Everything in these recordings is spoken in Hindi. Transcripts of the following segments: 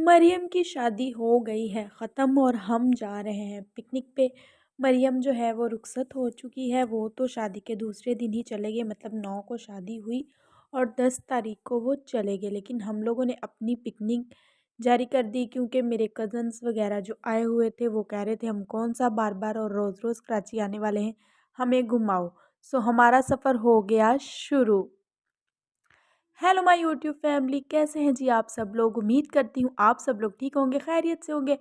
मरियम की शादी हो गई है ख़त्म और हम जा रहे हैं पिकनिक पे। मरियम जो है वो रुखसत हो चुकी है। वो तो शादी के दूसरे दिन ही चले गए, मतलब 9 को शादी हुई और 10 तारीख को वो चले गए। लेकिन हम लोगों ने अपनी पिकनिक जारी कर दी क्योंकि मेरे कज़न्स वगैरह जो आए हुए थे वो कह रहे थे हम कौन सा बार बार और रोज़ रोज़ कराची आने वाले हैं, हमें घुमाओ। सो हमारा सफ़र हो गया शुरू। हेलो माय यूट्यूब फैमिली, कैसे हैं जी आप सब लोग। उम्मीद करती हूँ आप सब लोग ठीक होंगे, खैरियत से होंगे।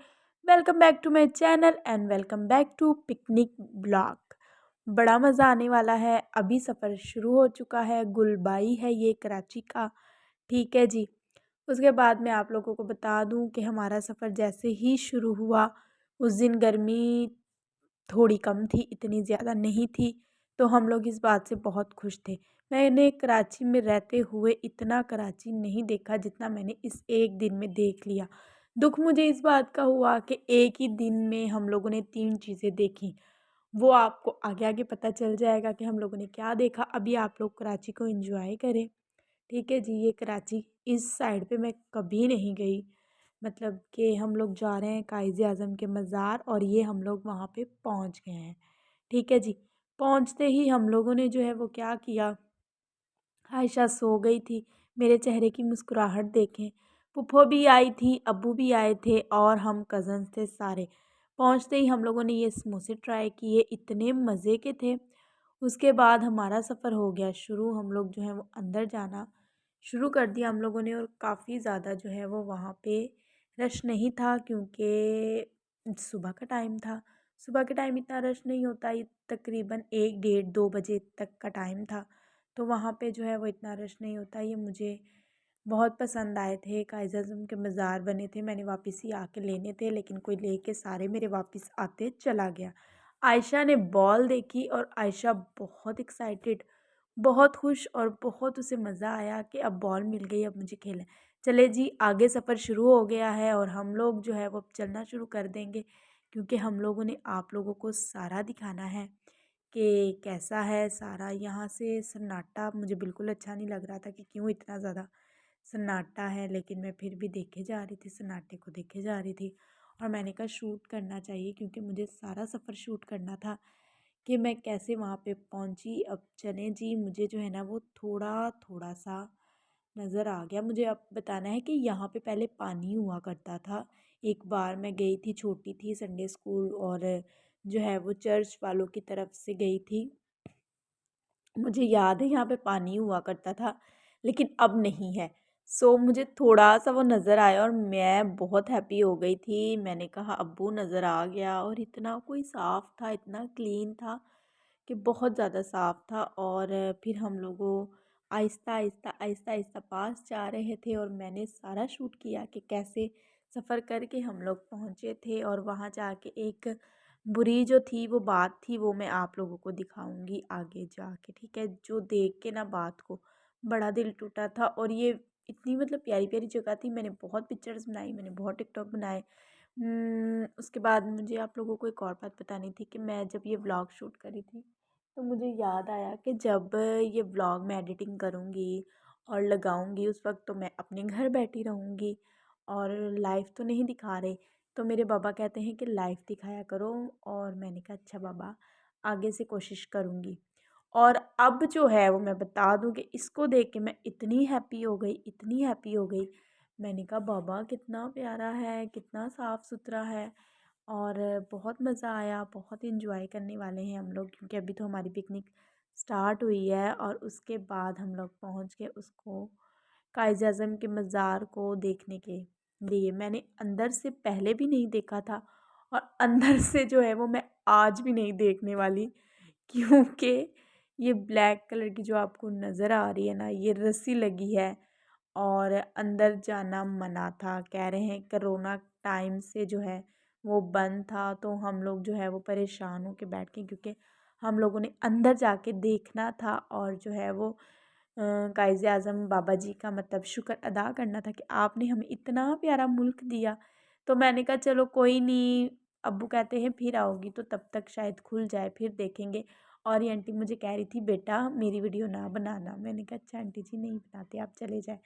Welcome back to my channel and welcome back to picnic blog. बड़ा मज़ा आने वाला है। अभी सफ़र शुरू हो चुका है। गुलबाई है ये कराची का, ठीक है जी। उसके बाद मैं आप लोगों को बता दूं कि हमारा सफ़र जैसे ही शुरू हुआ, उस दिन गर्मी थोड़ी कम थी, इतनी ज़्यादा नहीं थी। तो हम लोग इस बात से बहुत खुश थे। मैंने कराची में रहते हुए इतना कराची नहीं देखा जितना मैंने इस एक दिन में देख लिया। दुःख मुझे इस बात का हुआ कि एक ही दिन में हम लोगों ने 3 चीज़ें देखी। वो आपको आगे-आगे पता चल जाएगा कि हम लोगों ने क्या देखा। अभी आप लोग कराची को एन्जॉय करें, ठीक है जी। ये कराची इस साइड पे मैं कभी नहीं गई, मतलब कि हम लोग जा रहे हैं कायज़-ए-आज़म के मज़ार और ये हम लोग वहाँ पे पहुँच गए हैं, ठीक है जी। पहुँचते ही हम लोगों ने जो है वो क्या किया, आयशा सो गई थी। मेरे चेहरे की मुस्कुराहट देखें। फूफो भी आई थी, अब्बू भी आए थे और हम कज़न्स थे सारे। पहुँचते ही हम लोगों ने ये समोसे ट्राई किए, इतने मज़े के थे। उसके बाद हमारा सफ़र हो गया शुरू। हम लोग जो है वो अंदर जाना शुरू कर दिया हम लोगों ने और काफ़ी ज़्यादा जो है वो वहाँ पे रश नहीं था क्योंकि सुबह का टाइम था। सुबह के टाइम इतना रश नहीं होता, ये तकरीबन 1 डेढ़ 2 बजे तक का टाइम था। तो वहाँ पे जो है वो इतना रश नहीं होता। ये मुझे बहुत पसंद आए थे। कायज़-ए-आज़म के मज़ार बने थे, मैंने वापस ही आके लेने थे लेकिन कोई लेके सारे मेरे वापस आते चला गया। आयशा ने बॉल देखी और आयशा बहुत एक्साइटेड, बहुत खुश और बहुत उसे मज़ा आया कि अब बॉल मिल गई, अब मुझे खेलना है। चले जी, आगे सफ़र शुरू हो गया है और हम लोग जो है वो अब चलना शुरू कर देंगे क्योंकि हम लोगों ने आप लोगों को सारा दिखाना है कि कैसा है सारा। यहाँ से सन्नाटा मुझे बिल्कुल अच्छा नहीं लग रहा था कि क्यों इतना ज़्यादा सन्नाटा है, लेकिन मैं फिर भी देखे जा रही थी, सन्नाटे को देखे जा रही थी। और मैंने कहा शूट करना चाहिए क्योंकि मुझे सारा सफ़र शूट करना था कि मैं कैसे वहाँ पे पहुँची। अब चलें जी, मुझे जो है ना वो थोड़ा सा नज़र आ गया। मुझे अब बताना है कि यहाँ पे पहले पानी हुआ करता था। एक बार मैं गई थी, छोटी थी, संडे स्कूल और जो है वो चर्च वालों की तरफ से गई थी। मुझे याद है यहाँ पे पानी हुआ करता था लेकिन अब नहीं है। सो मुझे थोड़ा-सा वो नज़र आया और मैं बहुत हैप्पी हो गई थी। मैंने कहा अब्बू नज़र आ गया और इतना कोई साफ़ था, इतना क्लीन था कि बहुत ज़्यादा साफ़ था। और फिर हम लोगों आहिस्ता-आहिस्ता पास जा रहे थे और मैंने सारा शूट किया कि कैसे सफ़र करके हम लोग पहुँचे थे। और वहाँ जाके एक बुरी जो थी वो बात थी, वो मैं आप लोगों को दिखाऊंगी आगे जाके, ठीक है। जो देख के ना बात को बड़ा दिल टूटा था। और ये इतनी मतलब प्यारी प्यारी जगह थी, मैंने बहुत पिक्चर्स बनाई, मैंने बहुत टिकटॉक बनाए। उसके बाद मुझे आप लोगों को एक और बात बतानी थी कि मैं जब ये व्लॉग शूट करी थी तो मुझे याद आया कि जब ये व्लॉग मैं एडिटिंग करूँगी और लगाऊंगी उस वक्त तो मैं अपने घर बैठी रहूँगी और लाइव तो नहीं दिखा रहे। तो मेरे पापा कहते हैं कि लाइव दिखाया करो और मैंने कहा अच्छा पापा, आगे से कोशिश करूँगी। और अब जो है वो मैं बता दूँ कि इसको देख के मैं इतनी हैप्पी हो गई, इतनी हैप्पी हो गई। मैंने कहा बाबा कितना प्यारा है, कितना साफ़ सुथरा है। और बहुत मज़ा आया, बहुत इन्जॉय करने वाले हैं हम लोग क्योंकि अभी तो हमारी पिकनिक स्टार्ट हुई है। और उसके बाद हम लोग पहुँच गए उसको कायज़-ए-आज़म के मज़ार को देखने के लिए। मैंने अंदर से पहले भी नहीं देखा था और अंदर से जो है वो मैं आज भी नहीं देखने वाली क्योंकि ये ब्लैक कलर की जो आपको नज़र आ रही है ना, ये रस्सी लगी है और अंदर जाना मना था। कह रहे हैं कोरोना टाइम से जो है वो बंद था, तो हम लोग जो है वो परेशान होके बैठ गए क्योंकि हम लोगों ने अंदर जाके देखना था और जो है वो कायज़े आज़म बाबा जी का मतलब शुक्र अदा करना था कि आपने हमें इतना प्यारा मुल्क दिया। तो मैंने कहा चलो कोई नहीं, अब्बू कहते हैं फिर आओगी तो तब तक शायद खुल जाए, फिर देखेंगे। और ये आंटी मुझे कह रही थी बेटा मेरी वीडियो ना बनाना। मैंने कहा अच्छा आंटी जी नहीं बनाते, आप चले जाए।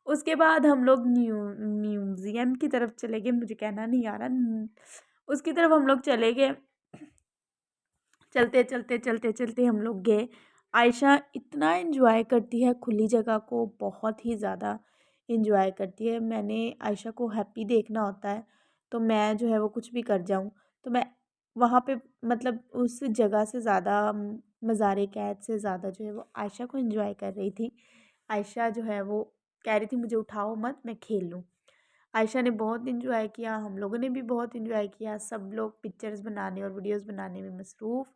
उसके बाद हम लोग म्यूज़ियम की तरफ चले गए, मुझे कहना नहीं आ रहा उसकी तरफ हम लोग चले गए। चलते, चलते, चलते, चलते हम लोग गए। आयशा इतना एन्जॉय करती है खुली जगह को, बहुत ही ज़्यादा एन्जॉय करती है। मैंने आयशा को हैप्पी देखना होता है, तो मैं जो है वो कुछ भी कर जाऊँ, तो मैं वहाँ पे मतलब उस जगह से ज़्यादा मज़ार कैद से ज़्यादा जो है वो आयशा को एन्जॉय कर रही थी। आयशा जो है वो कह रही थी मुझे उठाओ मत, मैं खेल लूँ। आयशा ने बहुत एन्जॉय किया, हम लोगों ने भी बहुत एन्जॉय किया। सब लोग पिक्चर्स बनाने और वीडियोज़ बनाने में मसरूफ़,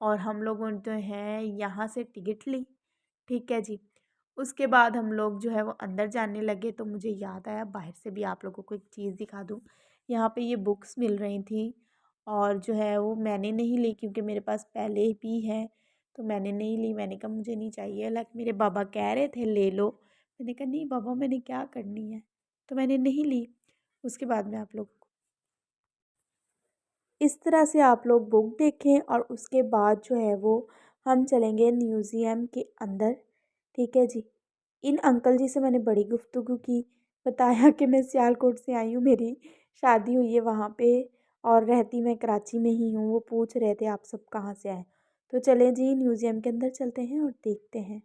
और हम लोगों ने जो है यहाँ से टिकट ली, ठीक है जी। उसके बाद हम लोग जो है वो अंदर जाने लगे, तो मुझे याद आया बाहर से भी आप लोगों को एक चीज़ दिखा दूँ। यहाँ पे ये बुक्स मिल रही थी, और जो है वो मैंने नहीं ली क्योंकि मेरे पास पहले भी है, तो मैंने नहीं ली। मैंने कहा मुझे नहीं चाहिए, हालाँकि मेरे बाबा कह रहे थे ले लो। मैंने कहा नहीं बाबा, मैंने क्या करनी है, तो मैंने नहीं ली। उसके बाद में आप लोग इस तरह से आप लोग बुक देखें, और उसके बाद जो है वो हम चलेंगे म्यूज़ियम के अंदर, ठीक है जी। इन अंकल जी से मैंने बड़ी गुफ्तगू की, बताया कि मैं सियालकोट से आई हूँ, मेरी शादी हुई है वहाँ पे और रहती मैं कराची में ही हूँ। वो पूछ रहे थे आप सब कहाँ से आए। तो चलें जी म्यूज़ियम के अंदर चलते हैं और देखते हैं।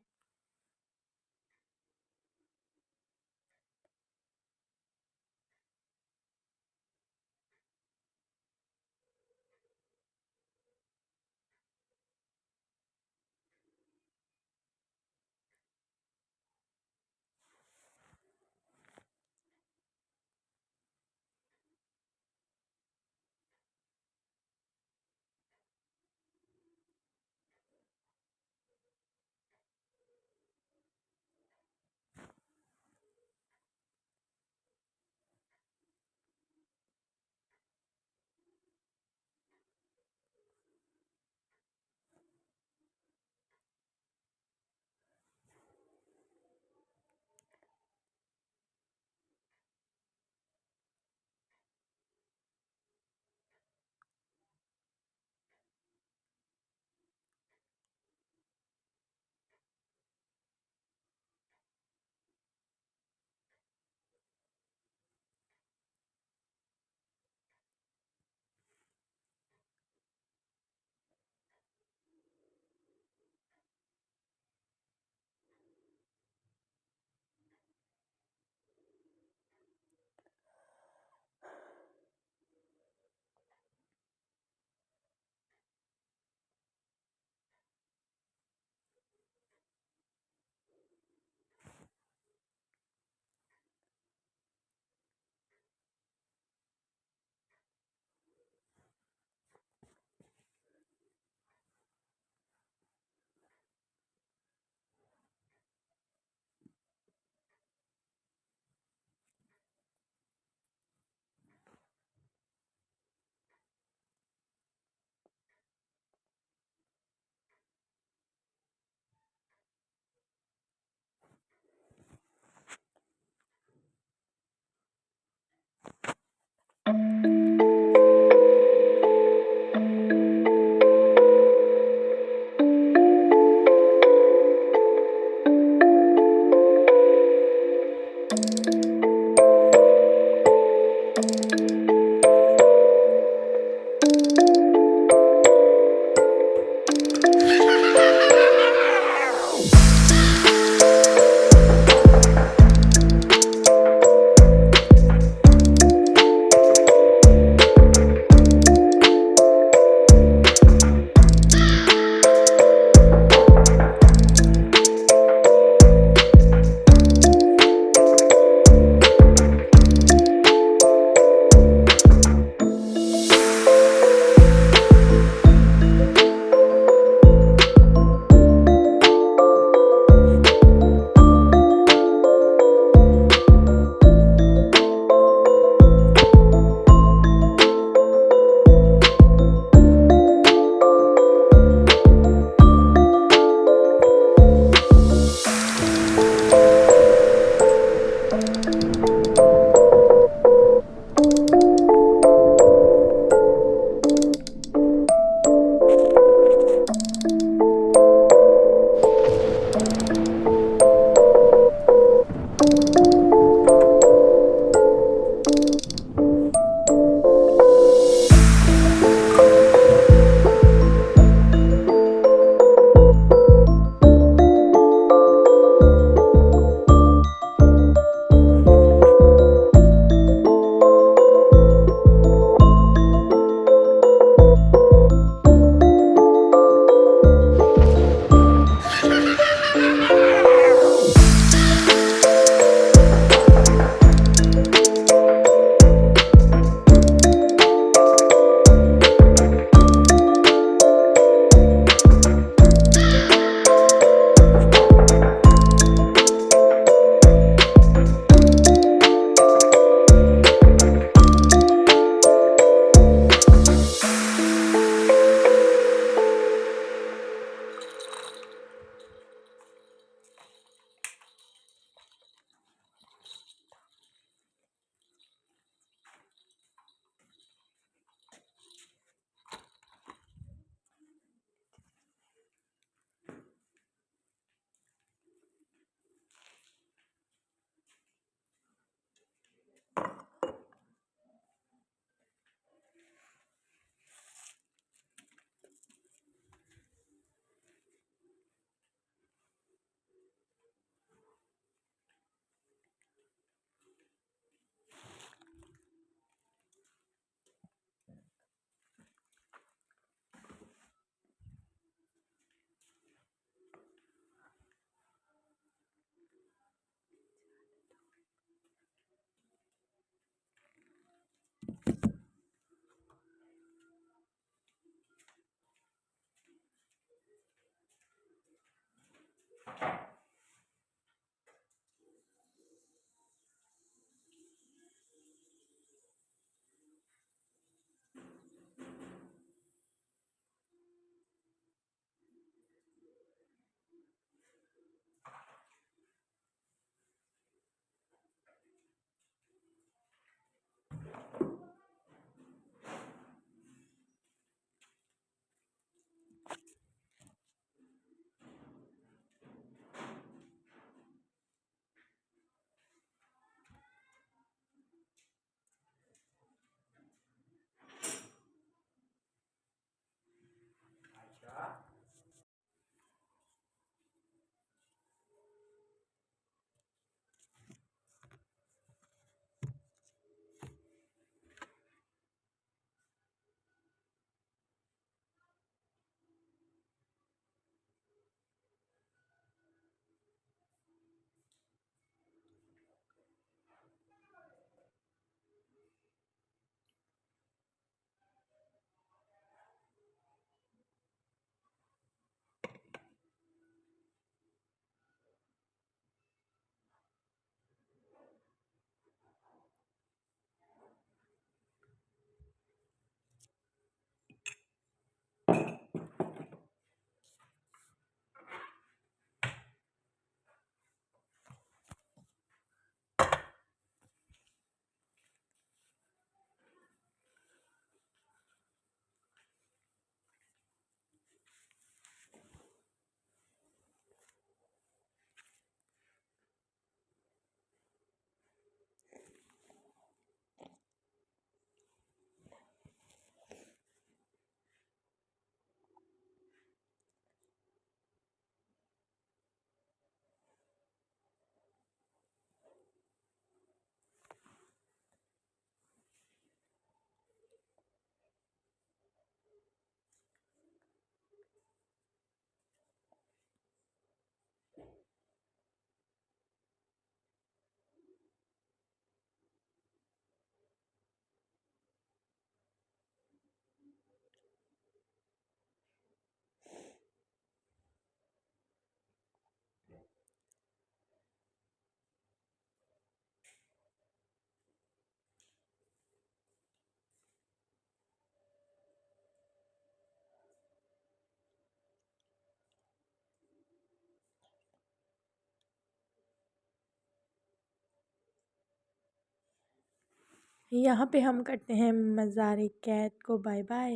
यहाँ पे हम करते हैं मज़ार कैद को बाय बाय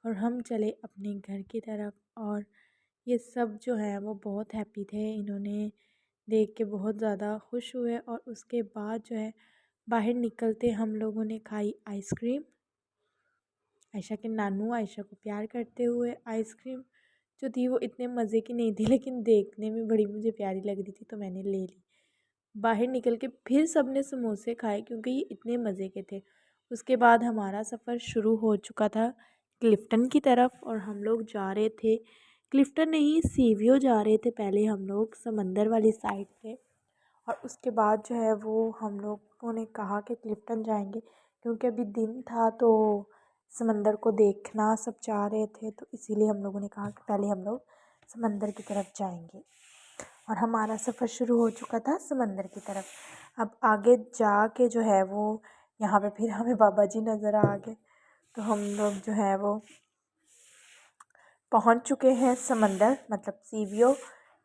और हम चले अपने घर की तरफ। और ये सब जो है वो बहुत हैप्पी थे, इन्होंने देख के बहुत ज़्यादा खुश हुए। और उसके बाद जो है बाहर निकलते हम लोगों ने खाई आइसक्रीम। आयशा के नानू आयशा को प्यार करते हुए आइसक्रीम जो थी वो इतने मज़े की नहीं थी, लेकिन देखने में बड़ी मुझे प्यारी लग रही थी तो मैंने ले ली। बाहर निकल के फिर सब ने समोसे खाए क्योंकि ये इतने मज़े के थे। उसके बाद हमारा सफ़र शुरू हो चुका था क्लिफ्टन की तरफ और हम लोग जा रहे थे, क्लिफ्टन नहीं सीवियो जा रहे थे। पहले हम लोग समंदर वाली साइड थे और उसके बाद जो है वो हम लोगों ने कहा कि क्लिफ्टन जाएंगे क्योंकि अभी दिन था तो समंदर को देखना सब चाह रहे थे, तो इसीलिए हम लोगों ने कहा कि पहले हम लोग समंदर की तरफ जाएंगे। और हमारा सफ़र शुरू हो चुका था समंदर की तरफ। अब आगे जाके जो है वो यहाँ पे फिर हमें बाबा जी नज़र आ गए, तो हम लोग जो है वो पहुँच चुके हैं समंदर, मतलब सीवियो।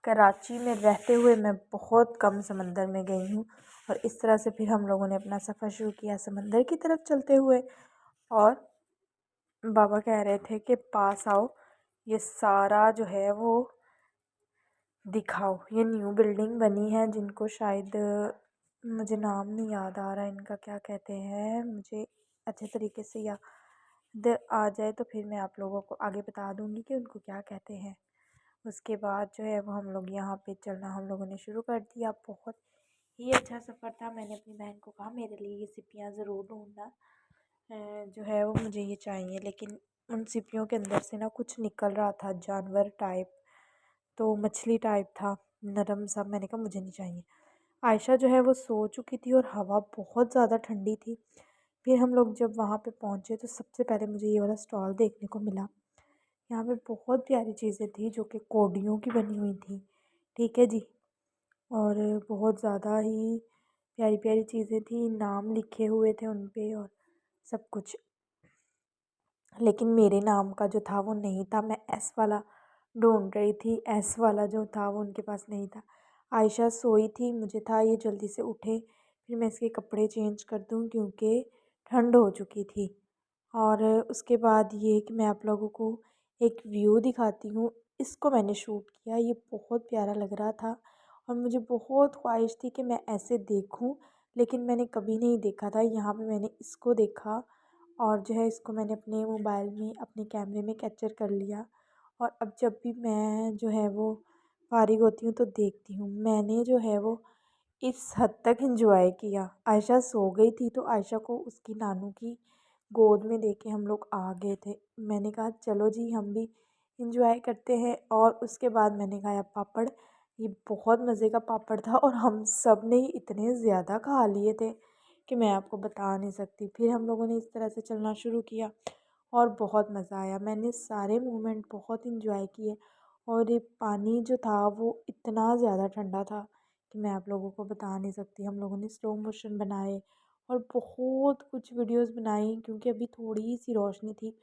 कराची में रहते हुए मैं बहुत कम समंदर में गई हूँ और इस तरह से फिर हम लोगों ने अपना सफ़र शुरू किया समंदर की तरफ चलते हुए। और बाबा कह रहे थे कि पास आओ, ये सारा जो है वो दिखाओ। ये न्यू बिल्डिंग बनी है जिनको शायद मुझे नाम नहीं याद आ रहा इनका, क्या कहते हैं, मुझे अच्छे तरीके से याद आ जाए तो फिर मैं आप लोगों को आगे बता दूंगी कि उनको क्या कहते हैं। उसके बाद जो है वो हम लोग यहाँ पे चलना हम लोगों ने शुरू कर दिया। बहुत ही अच्छा सफ़र था। मैंने अपनी बहन को कहा मेरे लिए ये सिपियाँ ज़रूर ढूंढना, जो है वो मुझे ये चाहिए। लेकिन उन सिपियों के अंदर से ना कुछ निकल रहा था जानवर टाइप, तो मछली टाइप था नरम सा। मैंने कहा मुझे नहीं चाहिए। आयशा जो है वो सो चुकी थी और हवा बहुत ज़्यादा ठंडी थी। फिर हम लोग जब वहाँ पे पहुँचे तो सबसे पहले मुझे ये वाला स्टॉल देखने को मिला। यहाँ पे बहुत प्यारी चीज़ें थी जो कि कौड़ियों की बनी हुई थी, ठीक है जी। और बहुत ज़्यादा ही प्यारी प्यारी चीज़ें थी, नाम लिखे हुए थे उन पे और सब कुछ। लेकिन मेरे नाम का जो था वो नहीं था, मैं एस वाला ढूंढ रही थी, एस वाला जो था वो उनके पास नहीं था। आयशा सोई थी, मुझे था ये जल्दी से उठे फिर मैं इसके कपड़े चेंज कर दूं क्योंकि ठंड हो चुकी थी। और उसके बाद ये कि मैं आप लोगों को एक व्यू दिखाती हूँ। इसको मैंने शूट किया, ये बहुत प्यारा लग रहा था और मुझे बहुत ख्वाहिश थी कि मैं ऐसे देखूँ, लेकिन मैंने कभी नहीं देखा था। यहाँ पे मैंने इसको देखा और जो है इसको मैंने अपने मोबाइल में अपने कैमरे में कैप्चर कर लिया। और अब जब भी मैं जो है वो फारिग होती हूँ तो देखती हूँ। मैंने जो है वो इस हद तक एंजॉय किया। आयशा सो गई थी तो आयशा को उसकी नानू की गोद में देके हम लोग आ गए थे। मैंने कहा चलो जी हम भी एंजॉय करते हैं। और उसके बाद मैंने खाया पापड़। ये बहुत मज़े का पापड़ था और हम सब ने इतने ज़्यादा खा लिए थे कि मैं आपको बता नहीं सकती। फिर हम लोगों ने इस तरह से चलना शुरू किया और बहुत मज़ा आया। मैंने सारे मोमेंट बहुत इंजॉय किए और ये पानी जो था वो इतना ज़्यादा ठंडा था कि मैं आप लोगों को बता नहीं सकती। हम लोगों ने स्लो मोशन बनाए और बहुत कुछ वीडियोस बनाई क्योंकि अभी थोड़ी ही सी रोशनी थी।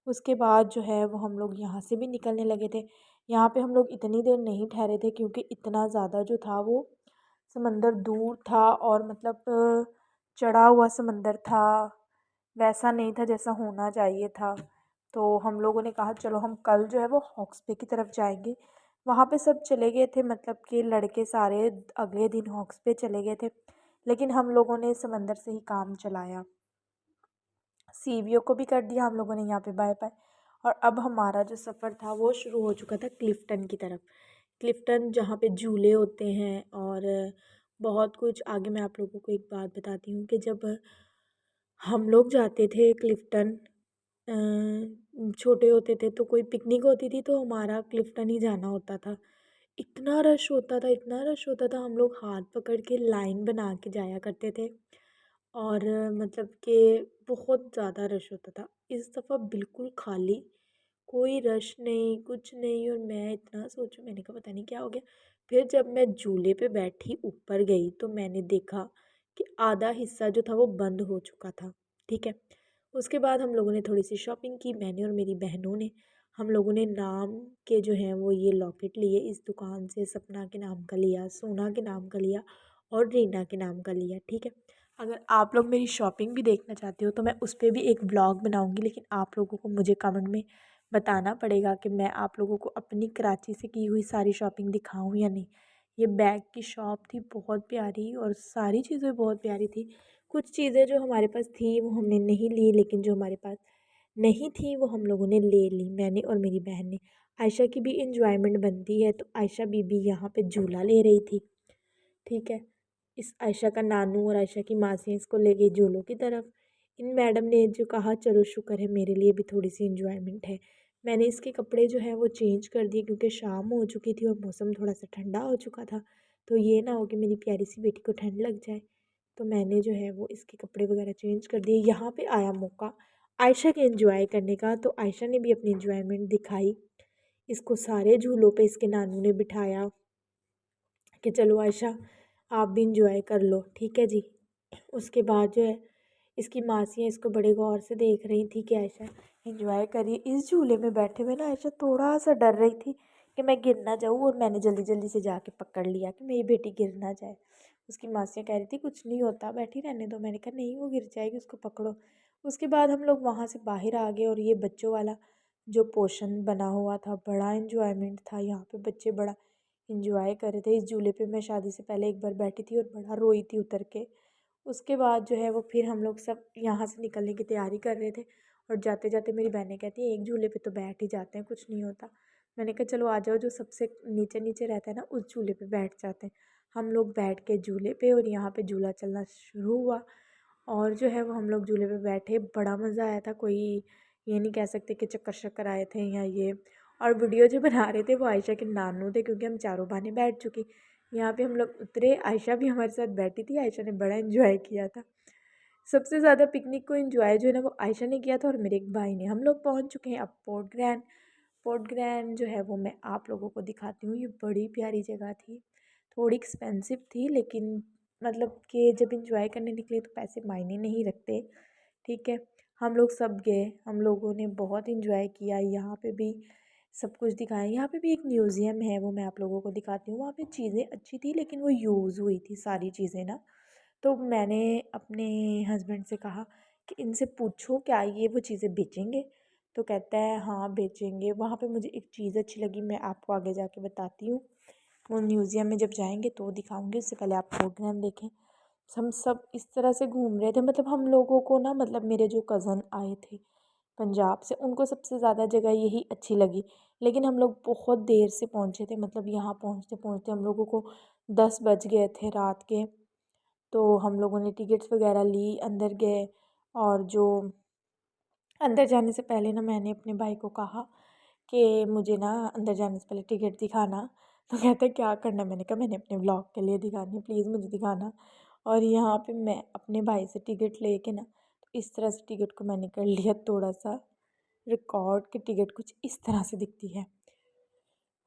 उसके बाद जो है वो हम लोग यहाँ से भी निकलने लगे थे। यहाँ पे हम लोग इतनी देर नहीं ठहरे थे क्योंकि इतना ज़्यादा जो था वो समंदर दूर था और मतलब चढ़ा हुआ समंदर था, वैसा नहीं था जैसा होना चाहिए था। तो हम लोगों ने कहा चलो हम कल जो है वो हॉक्स बे की तरफ जाएंगे। वहाँ पे सब चले गए थे, मतलब कि लड़के सारे अगले दिन हॉक्स बे चले गए थे, लेकिन हम लोगों ने समंदर से ही काम चलाया। सीवीओ को भी कर दिया हम लोगों ने यहाँ पे बाय बाय। और अब हमारा जो सफ़र था वो शुरू हो चुका था क्लिफ्टन की तरफ। क्लिफ्टन जहाँ पे झूले होते हैं और बहुत कुछ। आगे मैं आप लोगों को एक बात बताती हूँ कि जब हम लोग जाते थे क्लिफ्टन छोटे होते थे तो कोई पिकनिक होती थी तो हमारा क्लिफ्टन ही जाना होता था। इतना रश होता था, इतना रश होता था, हम लोग हाथ पकड़ के लाइन बना के जाया करते थे और मतलब कि बहुत ज़्यादा रश होता था। इस दफ़ा बिल्कुल खाली, कोई रश नहीं, कुछ नहीं। और मैं इतना सोचूं, मैंने कहा पता नहीं क्या हो गया। फिर जब मैं झूले पे बैठी ऊपर गई तो मैंने देखा कि आधा हिस्सा जो था वो बंद हो चुका था। ठीक है। उसके बाद हम लोगों ने थोड़ी सी शॉपिंग की, मैंने और मेरी बहनों ने। हम लोगों ने नाम के जो हैं वो ये लॉकेट लिए इस दुकान से। सपना के नाम का लिया, सोना के नाम का लिया और रीना के नाम का लिया। ठीक है। अगर आप लोग मेरी शॉपिंग भी देखना चाहते हो तो मैं उस पर भी एक व्लॉग बनाऊंगी, लेकिन आप लोगों को मुझे कमेंट में बताना पड़ेगा कि मैं आप लोगों को अपनी कराची से की हुई सारी शॉपिंग दिखाऊं या नहीं। ये बैग की शॉप थी बहुत प्यारी और सारी चीज़ें बहुत प्यारी थी। कुछ चीज़ें जो हमारे पास थी वो हमने नहीं ली, लेकिन जो हमारे पास नहीं थी वो हम लोगों ने ले ली, मैंने और मेरी बहन ने। आयशा की भी इंजॉयमेंट बनती है तो आयशा बीबी यहाँ पे झूला ले रही थी। ठीक है। इस आयशा का नानू और आयशा की मासी इसको ले गई झूलों की तरफ। इन मैडम ने जो कहा चलो शुक्र है मेरे लिए भी थोड़ी सी इंजॉयमेंट है। मैंने इसके कपड़े जो है वो चेंज कर दिए क्योंकि शाम हो चुकी थी और मौसम थोड़ा सा ठंडा हो चुका था। तो ये ना हो कि मेरी प्यारी सी बेटी को ठंड लग जाए। तो मैंने जो है वो इसके कपड़े वगैरह चेंज कर दिए। यहाँ पे आया मौका आयशा के एंजॉय करने का, तो आयशा ने भी अपनी इंजॉयमेंट दिखाई। इसको सारे झूलों पे इसके नानू ने बिठाया कि चलो आयशा आप भी इंजॉय कर लो। ठीक है जी। उसके बाद जो है इसकी मासियाँ इसको बड़े गौर से देख रही थी कि आयशा इंजॉय करी। इस झूले में बैठे हुए ना आयशा थोड़ा सा डर रही थी कि मैं गिर ना जाऊँ, और मैंने जल्दी जल्दी से जाके पकड़ लिया कि मेरी बेटी गिर ना जाए। उसकी मासियाँ कह रही थी कुछ नहीं होता, बैठी रहने दो। मैंने कहा नहीं वो गिर जाएगी, उसको पकड़ो। उसके बाद हम लोग वहाँ से बाहर आ गए और ये बच्चों वाला जो पोर्शन बना हुआ था, बड़ा इन्जॉयमेंट था। यहाँ पे बच्चे बड़ा इंजॉय कर रहे थे। इस झूले पे मैं शादी से पहले एक बार बैठी थी और बड़ा रोई थी उतर के। उसके बाद जो है वो फिर हम लोग सब यहाँ से निकलने की तैयारी कर रहे थे और जाते जाते मेरी बहनें कहती हैं एक झूले पे तो बैठ ही जाते हैं, कुछ नहीं होता। मैंने कहा चलो आ जाओ, जो सबसे नीचे नीचे रहता है ना उस झूले पे बैठ जाते हैं। हम लोग बैठ के झूले पे और यहाँ पे झूला चलना शुरू हुआ और जो है वो हम लोग झूले पे बैठे, बड़ा मज़ा आया था। कोई ये नहीं कह सकते कि चक्कर शक्कर आए थे या ये। और वीडियो जो बना रहे थे वो आयशा के नानू थे क्योंकि हम चारों बहनें बैठ चुकी। यहाँ पे हम लोग उतरे, आयशा भी हमारे साथ बैठी थी। आयशा ने बड़ा इन्जॉय किया था। सबसे ज़्यादा पिकनिक को इन्जॉय जो है ना वो आयशा ने किया था और मेरे एक भाई ने। हम लोग पहुँच चुके हैं अब पोर्ट ग्रैंड। पोर्टग्रैंड जो है वो मैं आप लोगों को दिखाती हूँ। ये बड़ी प्यारी जगह थी, थोड़ी एक्सपेंसिव थी, लेकिन मतलब कि जब इंजॉय करने निकले तो पैसे मायने नहीं रखते। ठीक है, हम लोग सब गए, हम लोगों ने बहुत इंजॉय किया। यहाँ पे भी सब कुछ दिखाया। यहाँ पे भी एक म्यूज़ियम है, वो मैं आप लोगों को दिखाती हूँ। वहाँ पे चीज़ें अच्छी थी लेकिन वो यूज़ हुई थी सारी चीज़ें ना। तो मैंने अपने हस्बैंड से कहा कि इनसे पूछो क्या ये वो चीज़ें बेचेंगे। तो कहता है हाँ बेचेंगे। वहाँ पे मुझे एक चीज़ अच्छी लगी, मैं आपको आगे जाके बताती हूँ। वो म्यूज़ियम में जब जाएंगे तो दिखाऊंगी, उससे पहले आप प्रोग्राम देखें। हम सब इस तरह से घूम रहे थे, मतलब हम लोगों को ना, मतलब मेरे जो कज़न आए थे पंजाब से, उनको सबसे ज़्यादा जगह यही अच्छी लगी। लेकिन हम लोग बहुत देर से पहुँचे थे, मतलब यहाँ पहुँचते पहुँचते हम लोगों को 10 बज गए थे रात के। तो हम लोगों ने टिकट्स वगैरह ली, अंदर गए। और जो अंदर जाने से पहले ना मैंने अपने भाई को कहा कि मुझे ना अंदर जाने से पहले टिकट दिखाना। तो कहते क्या करना है? मैंने कहा मैंने अपने व्लॉग के लिए दिखानी है, प्लीज़ मुझे दिखाना। और यहाँ पे मैं अपने भाई से टिकट लेके ना, तो इस तरह से टिकट को मैंने कर लिया थोड़ा सा रिकॉर्ड, की टिकट कुछ इस तरह से दिखती है।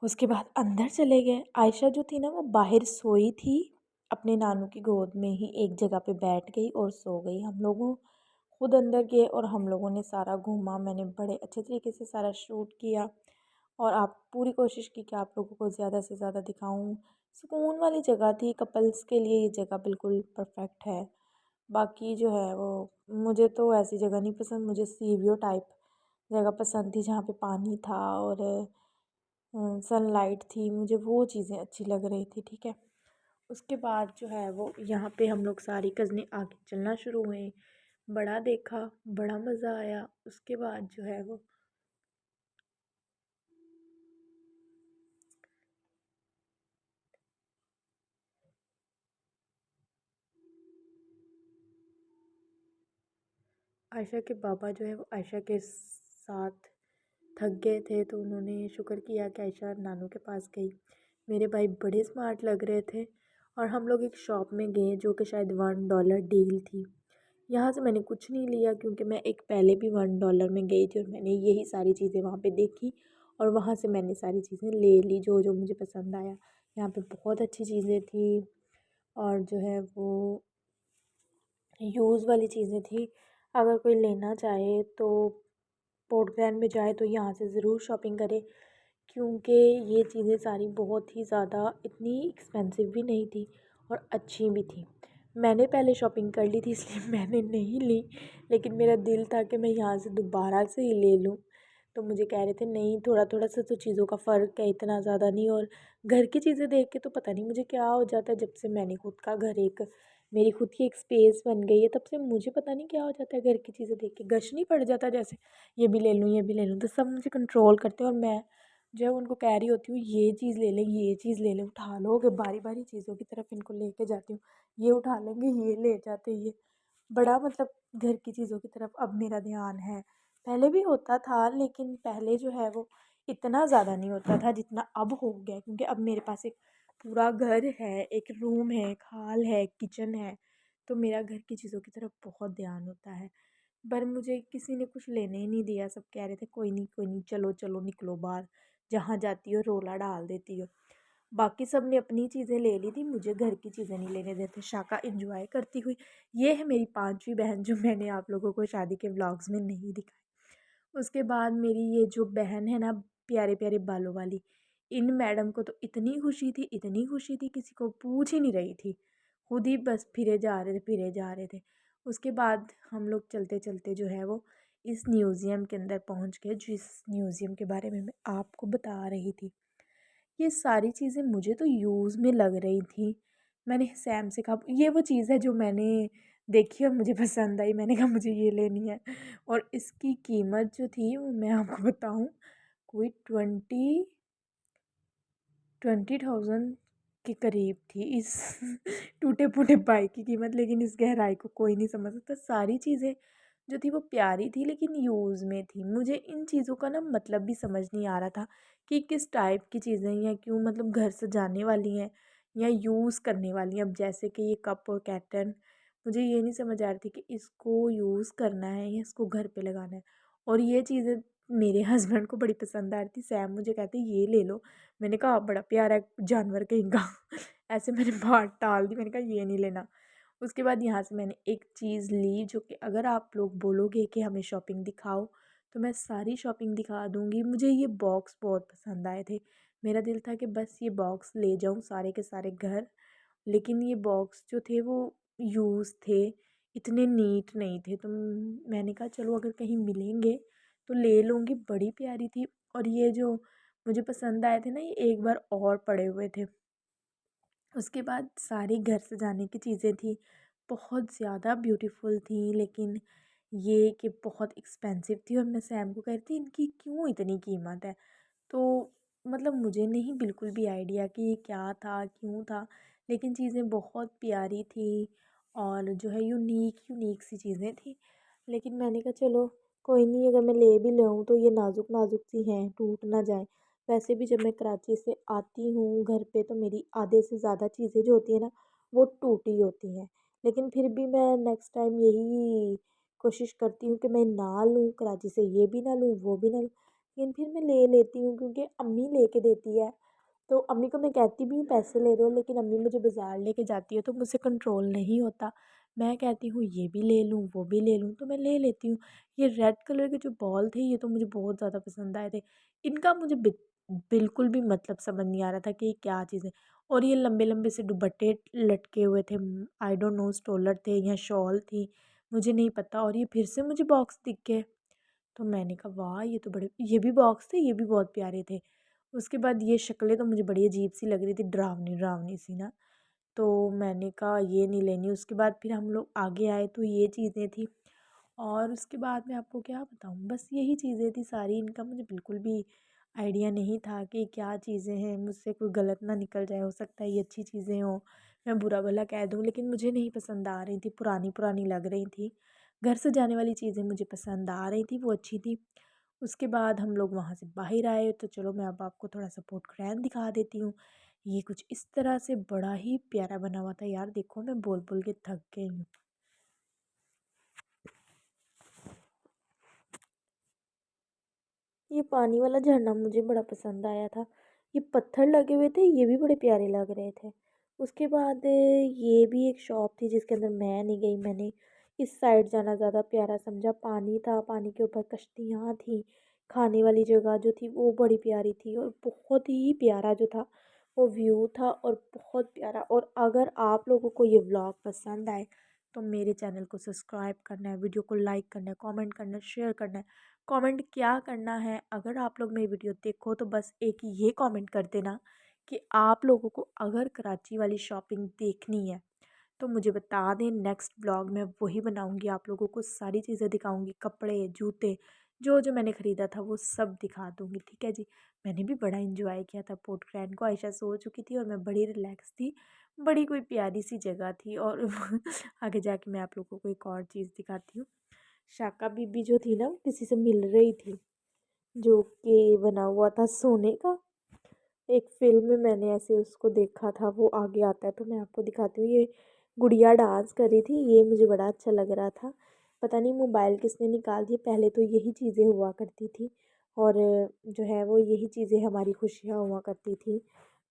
उसके बाद अंदर चले गए। आयशा जो थी ना वो बाहर सोई थी, अपने नानू की गोद में ही एक जगह पे बैठ गई और सो गई। हम लोगों खुद अंदर गए और हम लोगों ने सारा घूमा। मैंने बड़े अच्छे तरीके से सारा शूट किया और आप पूरी कोशिश की कि आप लोगों को ज़्यादा से ज़्यादा दिखाऊं। सुकून वाली जगह थी, कपल्स के लिए ये जगह बिल्कुल परफेक्ट है। बाकी जो है वो, मुझे तो ऐसी जगह नहीं पसंद, मुझे सी व्यू टाइप जगह पसंद थी जहाँ पे पानी था और सनलाइट थी। मुझे वो चीज़ें अच्छी लग रही थी। ठीक है, उसके बाद जो है वो यहाँ पे हम लोग सारी कज़नें आगे चलना शुरू हुए। बड़ा देखा, बड़ा मज़ा आया। उसके बाद जो है वो आयशा के पापा जो है वो आयशा के साथ थक गए थे, तो उन्होंने शुक्र किया कि आयशा नानू के पास गई। मेरे भाई बड़े स्मार्ट लग रहे थे और हम लोग एक शॉप में गए जो कि शायद $1 डील थी। यहाँ से मैंने कुछ नहीं लिया क्योंकि मैं एक पहले भी $1 में गई थी और मैंने यही सारी चीज़ें वहाँ पे देखी और वहाँ से मैंने सारी चीज़ें ले ली जो जो मुझे पसंद आया। यहाँ पे बहुत अच्छी चीज़ें थी और जो है वो यूज़ वाली चीज़ें थी। अगर कोई लेना चाहे तो पोर्टलैंड में जाए तो यहाँ से ज़रूर शॉपिंग करें, क्योंकि ये चीज़ें सारी बहुत ही ज़्यादा इतनी एक्सपेंसिव भी नहीं थी और अच्छी भी थी। मैंने पहले शॉपिंग कर ली थी इसलिए मैंने नहीं ली, लेकिन मेरा दिल था कि मैं यहाँ से दोबारा से ही ले लूँ। तो मुझे कह रहे थे नहीं, थोड़ा थोड़ा सा तो चीज़ों का फ़र्क है, इतना ज़्यादा नहीं। और घर की चीज़ें देख के तो पता नहीं मुझे क्या हो जाता है, जब से मैंने खुद का घर, एक मेरी खुद की एक स्पेस बन गई है, तब से मुझे पता नहीं क्या हो जाता है, घर की चीज़ें देख के गश नहीं पड़ जाता जैसे ये भी ले लूँ, ये भी ले लूँ। तो सब मुझे कंट्रोल करते हैं और मैं जो है उनको कह रही होती हूँ ये चीज़ ले लें, ये चीज़ ले लें, उठा लो, कि बारी बारी चीज़ों की तरफ इनको लेके जाती हूँ। ये उठा लेंगे, ये ले जाते, ये बड़ा मतलब घर की चीज़ों की तरफ अब मेरा ध्यान है। पहले भी होता था लेकिन पहले जो है वो इतना ज़्यादा नहीं होता था जितना अब हो गया है, क्योंकि अब मेरे पास एक पूरा घर है, एक रूम है, एक हॉल है, एक किचन है। तो मेरा घर की चीज़ों की तरफ बहुत ध्यान होता है। पर मुझे किसी ने कुछ लेने ही नहीं दिया, सब कह रहे थे कोई नहीं कोई नहीं, चलो चलो निकलो बाहर, जहाँ जाती हो रोला डाल देती हो। बाकी सब ने अपनी चीज़ें ले ली थी, मुझे घर की चीज़ें नहीं लेने देते। शाका एंजॉय करती हुई, ये है मेरी पांचवी बहन जो मैंने आप लोगों को शादी के व्लॉग्स में नहीं दिखाई। उसके बाद मेरी ये जो बहन है ना, प्यारे प्यारे बालों वाली, इन मैडम को तो इतनी खुशी थी, इतनी खुशी थी, किसी को पूछ ही नहीं रही थी, खुद ही बस फिरे जा रहे थे, फिरे जा रहे थे। उसके बाद हम लोग चलते चलते जो है वो इस म्यूज़ियम के अंदर पहुंच गए, जिस म्यूज़ियम के बारे में मैं आपको बता रही थी। ये सारी चीज़ें मुझे तो यूज़ में लग रही थी। मैंने सैम से कहा ये वो चीज़ है जो मैंने देखी और मुझे पसंद आई, मैंने कहा मुझे ये लेनी है। और इसकी कीमत जो थी वो मैं आपको बताऊँ, कोई 20,000 के करीब थी इस टूटे फूटे बाइक की कीमत। लेकिन इस गहराई को कोई नहीं समझ सकता। सारी चीज़ें जो थी वो प्यारी थी लेकिन यूज़ में थी। मुझे इन चीज़ों का ना मतलब भी समझ नहीं आ रहा था कि किस टाइप की चीज़ें हैं, या क्यों, मतलब घर सजाने वाली हैं या यूज़ करने वाली हैं। अब जैसे कि ये कप और कैटन, मुझे ये नहीं समझ आ रही थी कि इसको यूज़ करना है या इसको घर पे लगाना है। और ये चीज़ें मेरे हस्बैंड को बड़ी पसंद आ रही थी। सैम मुझे कहते ये ले लो। मैंने कहा आप बड़ा प्यारा जानवर कहीं का ऐसे मैंने बात टाल दी, मैंने कहा ये नहीं लेना। उसके बाद यहाँ से मैंने एक चीज़ ली जो कि अगर आप लोग बोलोगे कि हमें शॉपिंग दिखाओ तो मैं सारी शॉपिंग दिखा दूँगी। मुझे ये बॉक्स बहुत पसंद आए थे। मेरा दिल था कि बस ये बॉक्स ले जाऊँ सारे के सारे घर। लेकिन ये बॉक्स जो थे वो यूज़ थे, इतने नीट नहीं थे। तो मैंने कहा चलो अगर कहीं मिलेंगे तो ले लूँगी, बड़ी प्यारी थी। और ये जो मुझे पसंद आए थे ना, ये एक बार और पड़े हुए थे। उसके बाद सारी घर सजाने की चीज़ें थी, बहुत ज़्यादा ब्यूटीफुल थी, लेकिन ये कि बहुत एक्सपेंसिव थी। और मैं सैम को कह रही थी इनकी क्यों इतनी कीमत है। तो मतलब मुझे नहीं बिल्कुल भी आइडिया कि ये क्या था, क्यों था, लेकिन चीज़ें बहुत प्यारी थी और जो है यूनिक यूनिक सी चीज़ें थी। लेकिन मैंने कहा चलो कोई नहीं, अगर मैं ले भी लूँ तो ये नाजुक नाजुक सी हैं, टूट ना जाए। वैसे भी जब मैं कराची से आती हूँ घर पे तो मेरी आधे से ज़्यादा चीज़ें जो होती हैं ना वो टूटी होती हैं। लेकिन फिर भी मैं नेक्स्ट टाइम यही कोशिश करती हूँ कि मैं ना लूँ कराची से, ये भी ना लूँ वो भी ना लूँ। लेकिन फिर मैं ले लेती हूँ क्योंकि अम्मी लेके देती है। तो अम्मी को मैं कहती भी हूँ पैसे ले दो, लेकिन अम्मी मुझे बाज़ार लेके जाती है तो मुझसे कंट्रोल नहीं होता। मैं कहती हूँ ये भी ले लूँ वो भी ले लूँ तो मैं ले लेती हूँ। ये रेड कलर के जो बॉल थे ये तो मुझे बहुत ज़्यादा पसंद आए थे। इनका मुझे बिल्कुल भी मतलब समझ नहीं आ रहा था कि ये क्या चीज़ है। और ये लंबे लंबे से दुपट्टे लटके हुए थे, आई डोंट नो स्टोलर थे या शॉल थी, मुझे नहीं पता। और ये फिर से मुझे बॉक्स दिख गए। तो मैंने कहा वाह ये तो बड़े, ये भी बॉक्स थे, ये भी बहुत प्यारे थे। उसके बाद ये शक्लें तो मुझे बड़ी अजीब सी लग रही थी, डरावनी डरावनी सी ना। तो मैंने कहा ये नहीं लेनी। उसके बाद फिर हम लोग आगे आए तो ये चीज़ें थी। और उसके बाद मैं आपको क्या बताऊँ, बस यही चीज़ें थी सारी। इनका मुझे बिल्कुल भी आइडिया नहीं था कि क्या चीज़ें हैं, मुझसे कोई गलत ना निकल जाए। हो सकता है ये अच्छी चीज़ें हों, मैं बुरा भला कह दूँ, लेकिन मुझे नहीं पसंद आ रही थी, पुरानी पुरानी लग रही थी। घर से जाने वाली चीज़ें मुझे पसंद आ रही थी, वो अच्छी थी। उसके बाद हम लोग वहाँ से बाहर आए तो चलो मैं अब आपको थोड़ा सा पोर्ट ग्रैंड दिखा देती हूँ। ये कुछ इस तरह से बड़ा ही प्यारा बना हुआ था यार, देखो मैं बोल बोल के थक गई हूँ। ये पानी वाला झरना मुझे बड़ा पसंद आया था। ये पत्थर लगे हुए थे, ये भी बड़े प्यारे लग रहे थे। उसके बाद ये भी एक शॉप थी जिसके अंदर मैं नहीं गई, मैंने इस साइड जाना ज़्यादा प्यारा समझा। पानी था, पानी के ऊपर कश्तियाँ थी, खाने वाली जगह जो थी वो बड़ी प्यारी थी और बहुत ही प्यारा जो था वो व्यू था और बहुत प्यारा। और अगर आप लोगों को ये व्लॉग पसंद आए तो मेरे चैनल को सब्सक्राइब करना है, वीडियो को लाइक करना है, कमेंट करना है, शेयर करना है। कमेंट क्या करना है, अगर आप लोग मेरी वीडियो देखो तो बस एक ये कमेंट कर देना कि आप लोगों को अगर कराची वाली शॉपिंग देखनी है तो मुझे बता दें। नेक्स्ट ब्लॉग में वही बनाऊंगी, आप लोगों को सारी चीज़ें दिखाऊंगी, कपड़े जूते जो जो मैंने ख़रीदा था वो सब दिखा दूंगी। ठीक है जी। मैंने भी बड़ा इंजॉय किया था पोर्ट ग्रैंड को। आयशा सो चुकी थी और मैं बड़ी रिलैक्स थी, बड़ी कोई प्यारी सी जगह थी। और आगे जाके मैं आप लोगों को एक और चीज़ दिखाती हूँ। शाका बीबी जो थी ना वो किसी से मिल रही थी, जो कि बना हुआ था सोने का। एक फ़िल्म में मैंने ऐसे उसको देखा था, वो आगे आता है तो मैं आपको दिखाती हूँ। ये गुड़िया डांस कर रही थी, ये मुझे बड़ा अच्छा लग रहा था। पता नहीं मोबाइल किसने निकाल दिया, पहले तो यही चीज़ें हुआ करती थी और जो है वो यही चीज़ें हमारी खुशियाँ हुआ करती थी।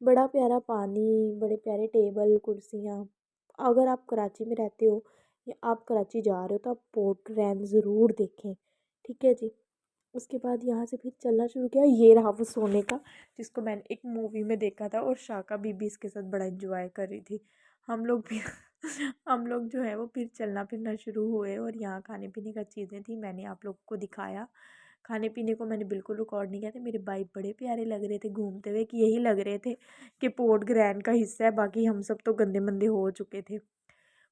बड़ा प्यारा पानी, बड़े प्यारे टेबल कुर्सियाँ। अगर आप कराची में रहते हो या आप कराची जा रहे हो तो आप पोर्ट ग्रैंड ज़रूर देखें। ठीक है जी। उसके बाद यहाँ से फिर चलना शुरू किया। ये रहा वो सोने का, जिसको मैंने एक मूवी में देखा था और शाका बीबी इसके साथ बड़ा एंजॉय कर रही थी। हम लोग भी हम लोग जो है वो फिर चलना फिरना शुरू हुए और यहाँ खाने पीने का चीज़ें थी, मैंने आप लोगों को दिखाया। खाने पीने को मैंने बिल्कुल रिकॉर्ड नहीं किया था, मेरे भाई बड़े प्यारे लग रहे थे घूमते हुए, कि यही लग रहे थे कि पोर्ट ग्रैंड का हिस्सा है, बाकी हम सब तो गंदे मंदे हो चुके थे।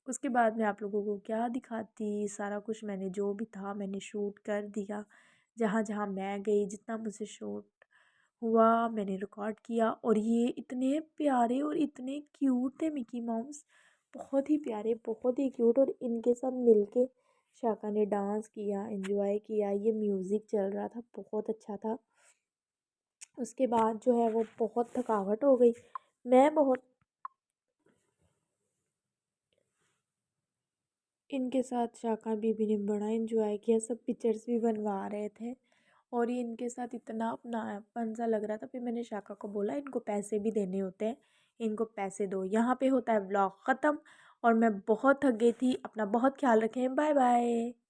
उसके बाद मैं आप लोगों को क्या दिखाती, सारा कुछ मैंने जो भी था मैंने शूट कर दिया। जहाँ जहाँ मैं गई जितना मुझसे शूट हुआ मैंने रिकॉर्ड किया। और ये इतने प्यारे और इतने क्यूट थे मिकी माउस, बहुत ही प्यारे बहुत ही क्यूट। और इनके साथ मिलके शाका ने डांस किया, एंजॉय किया, ये म्यूज़िक चल रहा था, बहुत अच्छा था। उसके बाद जो है वो बहुत थकावट हो गई, मैं बहुत इनके साथ शाका बीबी ने बड़ा एंजॉय किया, सब पिक्चर्स भी बनवा रहे थे। और ये इनके साथ इतना अपनापन सा लग रहा था। फिर मैंने शाका को बोला इनको पैसे भी देने होते हैं, इनको पैसे दो। यहाँ पे होता है व्लॉग ख़त्म और मैं बहुत थक गई थी। अपना बहुत ख्याल रखें। Bye bye.